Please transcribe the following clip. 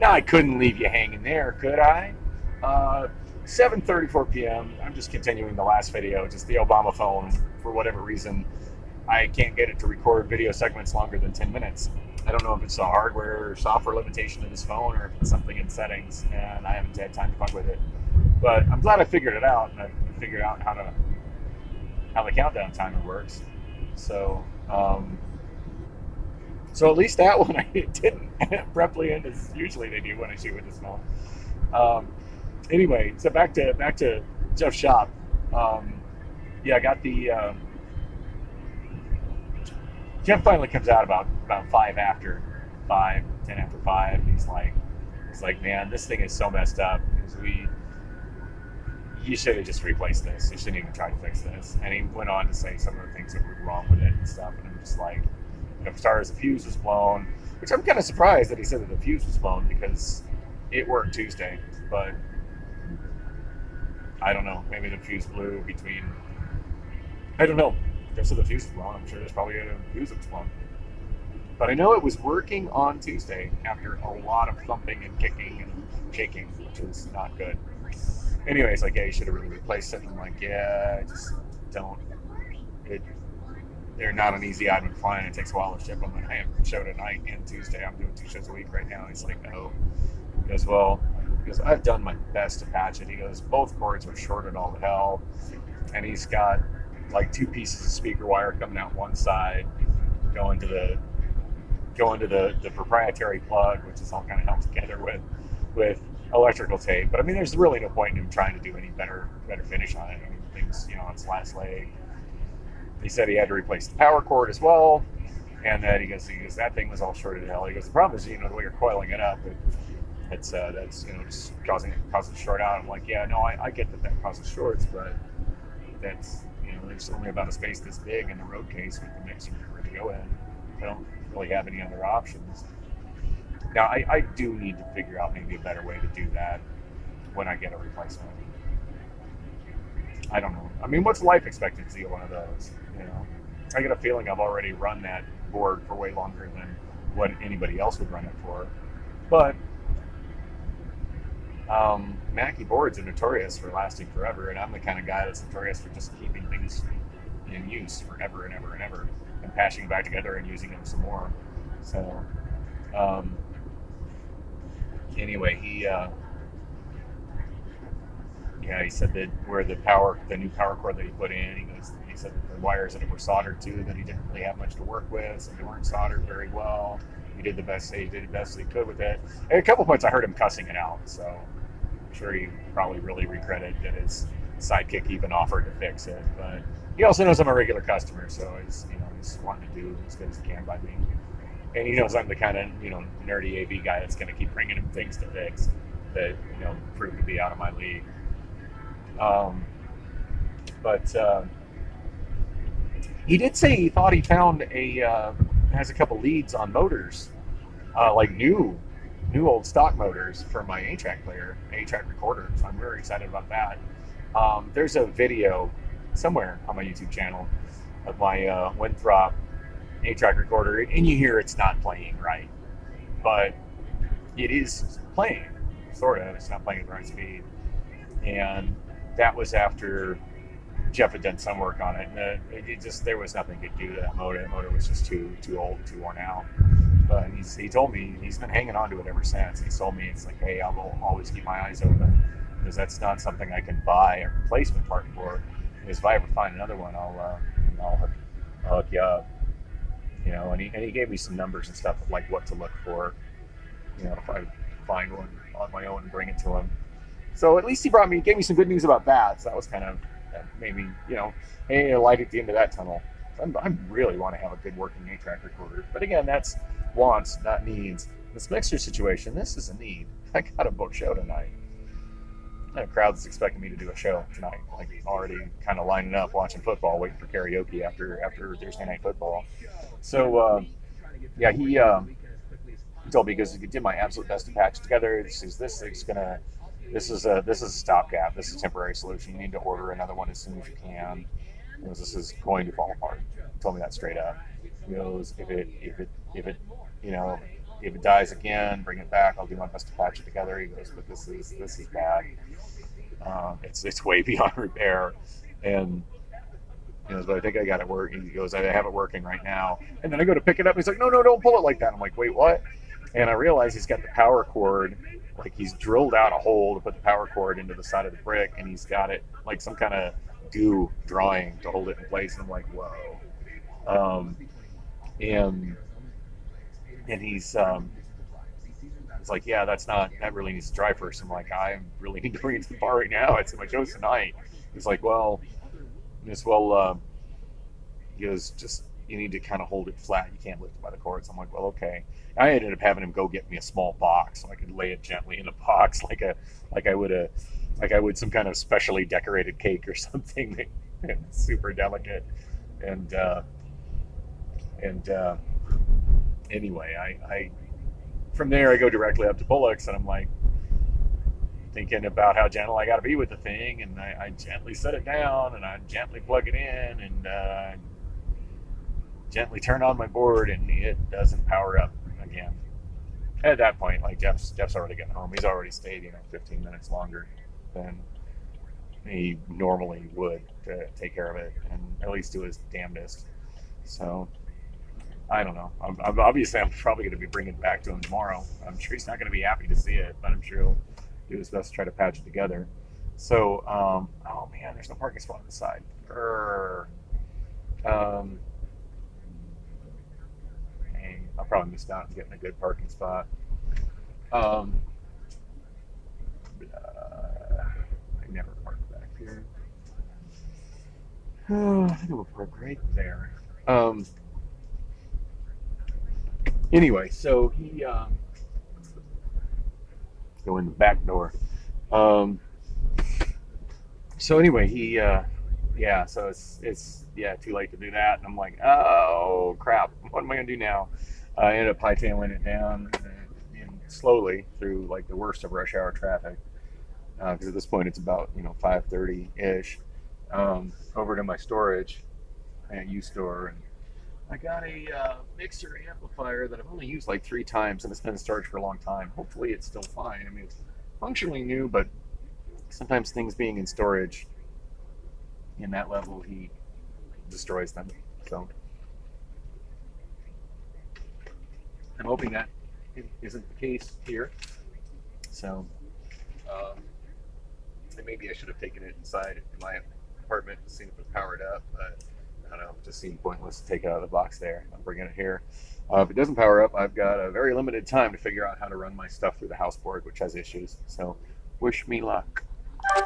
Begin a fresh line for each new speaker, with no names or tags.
Now I couldn't leave you hanging there, could I? 7:34 p.m. I'm just continuing the last video, just the Obama phone. For whatever reason, I can't get it to record video segments longer than 10 minutes. I don't know if it's a hardware or software limitation in this phone or if it's something in settings, and I haven't had time to fuck with it. But I'm glad I figured it out, and I figured out how the countdown timer works. So, so at least that one I didn't abruptly end as usually they do when I shoot with this phone. Anyway, so back to Jeff's shop. Yeah, I got the Jeff finally comes out about 10 after 5. He's like, man, this thing is so messed up because you should have just replaced this. You shouldn't even try to fix this. And he went on to say some of the things that were wrong with it and stuff. And I'm just like, as far as the fuse was blown, which I'm kind of surprised that he said that the fuse was blown because it worked Tuesday, but I don't know. Maybe the fuse blew between. I don't know. If the fuse was blown, I'm sure there's probably a fuse that was blown. But I know it was working on Tuesday after a lot of thumping and kicking and shaking, which was not good. Anyways, like, yeah, you should have really replaced it. And I'm like, yeah, I just don't. They're not an easy item to find. It takes a while to ship them. And I have a show tonight and Tuesday. I'm doing 2 shows a week right now. He's like, no. He goes, well, I've done my best to patch it. He goes, both cords are shorted all to hell. And he's got like 2 pieces of speaker wire coming out one side, going to the proprietary plug, which is all kind of held together with electrical tape. But I mean, there's really no point in him trying to do any better finish on it. I mean, things, on its last leg. He said he had to replace the power cord as well, and then he goes, that thing was all shorted to hell. He goes, the problem is, the way you're coiling it up, that's just causing short out. I'm like, yeah, no, I get that causes shorts, but that's, there's only about a space this big in the road case with the mixer for it to go in. I don't really have any other options. Now, I do need to figure out maybe a better way to do that when I get a replacement. I don't know. I mean, what's the life expectancy of one of those? I get a feeling I've already run that board for way longer than what anybody else would run it for. But Mackie boards are notorious for lasting forever, and I'm the kind of guy that's notorious for just keeping things in use forever and ever and ever, and patching them back together and using them some more. So, anyway, he said that where the new power cord that he put in, he said that the wires that were soldered to, that he didn't really have much to work with, so they weren't soldered very well. He did the best he could with it. At a couple points I heard him cussing it out, so I'm sure he probably really regretted that his sidekick even offered to fix it. But he also knows I'm a regular customer, so he's wanting to do as good as he can by me. And he knows I'm the kind of nerdy AV guy that's going to keep bringing him things to fix that prove to be out of my league. But he did say he thought he found has a couple leads on motors, like new old stock motors for my 8-track player, 8-track recorder. So I'm very excited about that. There's a video somewhere on my YouTube channel of my Winthrop 8-track recorder, and you hear it's not playing right, but it is playing, sort of. It's not playing at the right speed, and that was after Jeff had done some work on it, and there was nothing he could do to that motor. That motor was just too old, too worn out. But he told me he's been hanging on to it ever since. He told me, it's like, hey, I will always keep my eyes open because that's not something I can buy a replacement part for. Because if I ever find another one, I'll hook you up. And he gave me some numbers and stuff of like what to look for. If I find one on my own and bring it to him. So at least he gave me some good news about that. So that was kind of, that made me, hey, light at the end of that tunnel. I really want to have a good working 8-track recorder. But again, that's wants, not needs. This mixer situation, this is a need. I got a book show tonight. And a crowd that's expecting me to do a show tonight. Like already kind of lining up, watching football, waiting for karaoke after Thursday night football. So, yeah, he told me, because he did my absolute best to patch together. This is a stopgap. This is a temporary solution. You need to order another one as soon as you can. Because this is going to fall apart. He told me that straight up. He goes, if it if it dies again, bring it back. I'll do my best to patch it together. He goes, but this is bad. It's way beyond repair, and he goes, but I think I got it working. He goes, I have it working right now. And then I go to pick it up. He's like, no, no, don't pull it like that. I'm like, wait, what? And I realize he's got the power cord, like he's drilled out a hole to put the power cord into the side of the brick, and he's got it like some kind of goo drawing to hold it in place. And I'm like, whoa. And he's like, yeah, that really needs to dry first. I'm like, I really need to bring it to the bar right now. It's in my shows tonight. He's like, well, he goes, just, you need to kind of hold it flat. You can't lift it by the cords. I'm like, well, okay. I ended up having him go get me a small box so I could lay it gently in a box like I would some kind of specially decorated cake or something. Super delicate. And anyway, I from there I go directly up to Bullock's, and I'm like thinking about how gentle I got to be with the thing, and I gently set it down, and I gently plug it in, and gently turn on my board, and it doesn't power up again. At that point, like Jeff's already gotten home. He's already stayed 15 minutes longer than he normally would to take care of it, and at least do his damnedest. So I don't know. I'm probably going to be bringing it back to him tomorrow. I'm sure he's not going to be happy to see it, but I'm sure he'll do his best to try to patch it together. So, oh man, there's no parking spot on the side. Dang, I'll probably miss out on getting a good parking spot. I never park back here. I think we'll park right there. Anyway, so he go in the back door. So anyway, he so it's too late to do that, and I'm like, oh crap, what am I gonna do now? I ended up hightailing it down and slowly through like the worst of rush hour traffic, because at this point it's about 5:30 ish, over to my storage at U-Store, and I got a mixer amplifier that I've only used like 3 times, and it's been in storage for a long time. Hopefully it's still fine. I mean, it's functionally new, but sometimes things being in storage in that level of heat destroys them. So I'm hoping that it isn't the case here. So and maybe I should have taken it inside my apartment and seen if it powered up, but I don't know, it just seemed pointless to take it out of the box there. I'm bringing it here. If it doesn't power up, I've got a very limited time to figure out how to run my stuff through the house board, which has issues. So wish me luck.